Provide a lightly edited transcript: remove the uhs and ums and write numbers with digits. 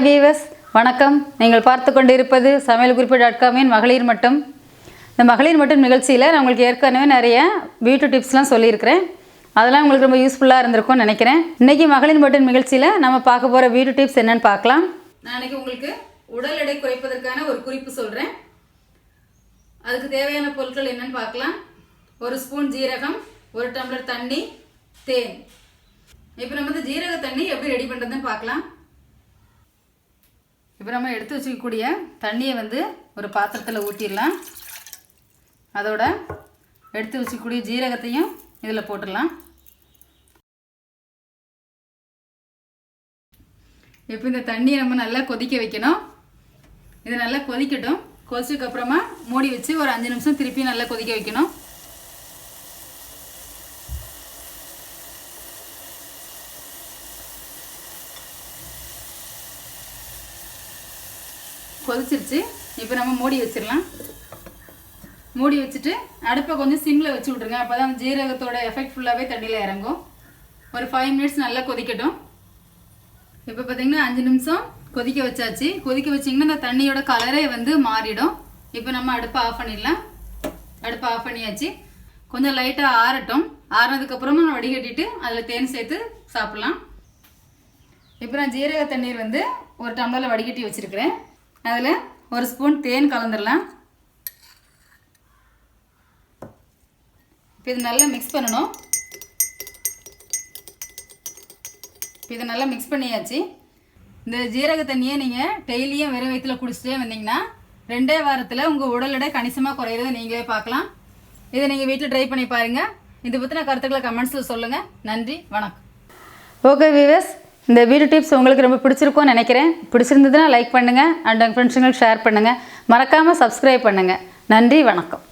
Hi viewers, வணக்கம். நீங்கள் பார்த்து கொண்டிருப்பது சமையல்குறிப்பு.com மகளிர் மட்டும். இந்த மகளிர் மட்டும் நிகழ்ச்சியில் நான் உங்களுக்கு ஏற்கனவே நிறைய பியூட்டி டிப்ஸ்லாம் சொல்லியிருக்கிறேன். அதெல்லாம் உங்களுக்கு ரொம்ப யூஸ்ஃபுல்லாக இருந்திருக்கும்னு நினைக்கிறேன். இன்றைக்கி மகளிர் மட்டும் நிகழ்ச்சியில் நம்ம பார்க்க போகிற பியூட்டி டிப்ஸ் என்னென்னு பார்க்கலாம். நான் இன்றைக்கி உங்களுக்கு உடல் எடை குறைப்பதற்கான ஒரு குறிப்பு சொல்கிறேன். அதுக்கு தேவையான பொருட்கள் என்னென்னு பார்க்கலாம். 1 ஸ்பூன் ஜீரகம், 1 டம்ளர் தண்ணி, தேன். இப்போ நம்ம இந்த ஜீரக தண்ணி எப்படி ரெடி பண்ணுறதுன்னு பார்க்கலாம். இப்போ நம்ம எடுத்து வச்சுக்கக்கூடிய தண்ணியை ஒரு பாத்திரத்தில் ஊற்றிடலாம். அதோட எடுத்து வச்சுக்கக்கூடிய ஜீரகத்தையும் இதில் போட்டுடலாம். இப்போ இந்த தண்ணியை நம்ம நல்லா கொதிக்க வைக்கணும். இது நல்லா கொதிக்கட்டும். கொதிச்சதுக்கப்புறமா மூடி வச்சு ஒரு 5 நிமிஷம் திருப்பி நல்லா கொதிக்க வைக்கணும். கொதிச்சிருச்சு. இப்போ நம்ம மூடி வச்சிடலாம். மூடி வச்சுட்டு அடுப்பை கொஞ்சம் சிம்மில் வச்சு விட்ருங்க. அப்போ தான் ஜீரகத்தோட எஃபெக்ட் ஃபுல்லாகவே தண்ணியில் இறங்கும். ஒரு 5 மினிட்ஸ் நல்லா கொதிக்கட்டும். இப்போ பார்த்தீங்கன்னா 5 நிமிஷம் கொதிக்க வச்சாச்சு. கொதிக்க வச்சிங்கன்னா இந்த தண்ணியோட கலரே மாறிடும். இப்போ நம்ம அடுப்பை ஆஃப் பண்ணிடலாம். அடுப்பை ஆஃப் பண்ணியாச்சு. கொஞ்சம் லைட்டாக ஆறட்டும். ஆறினதுக்கப்புறமா நான் வடிகட்டிட்டு அதில் தேன் சேர்த்து சாப்பிட்லாம். இப்போ நான் ஜீரக தண்ணீர் ஒரு டம்ளரில் வடிகட்டி வச்சுருக்கிறேன். அதில் 1 ஸ்பூன் தேன் கலந்துடலாம். இப்போ இது நல்லா மிக்ஸ் பண்ணணும். இப்போ இதை நல்லா மிக்ஸ் பண்ணியாச்சு. இந்த ஜீரக தண்ணியை நீங்கள் டெய்லியும் வெறும் வயிற்றில் குடிச்சிட்டே வந்தீங்கன்னா 2 வாரத்தில் உங்கள் உடல் எடை கணிசமாக குறையிறதை நீங்களே பார்க்கலாம். இதை நீங்கள் வீட்டில் ட்ரை பண்ணி பாருங்கள். இதை பற்றின கருத்துக்களை கமெண்ட்ஸில் சொல்லுங்கள். நன்றி, வணக்கம். ஓகே வீவர்ஸ், இந்த வீடியோ டிப்ஸ் உங்களுக்கு ரொம்ப பிடிச்சிருக்கும்னு நினைக்கிறேன். பிடிச்சிருந்ததுன்னா லைக் பண்ணுங்கள் அண்ட் உங்கள் ஃப்ரெண்ட்ஸுங்களுக்கு ஷேர் பண்ணுங்கள். மறக்காமல் சப்ஸ்கிரைப் பண்ணுங்கள். நன்றி, வணக்கம்.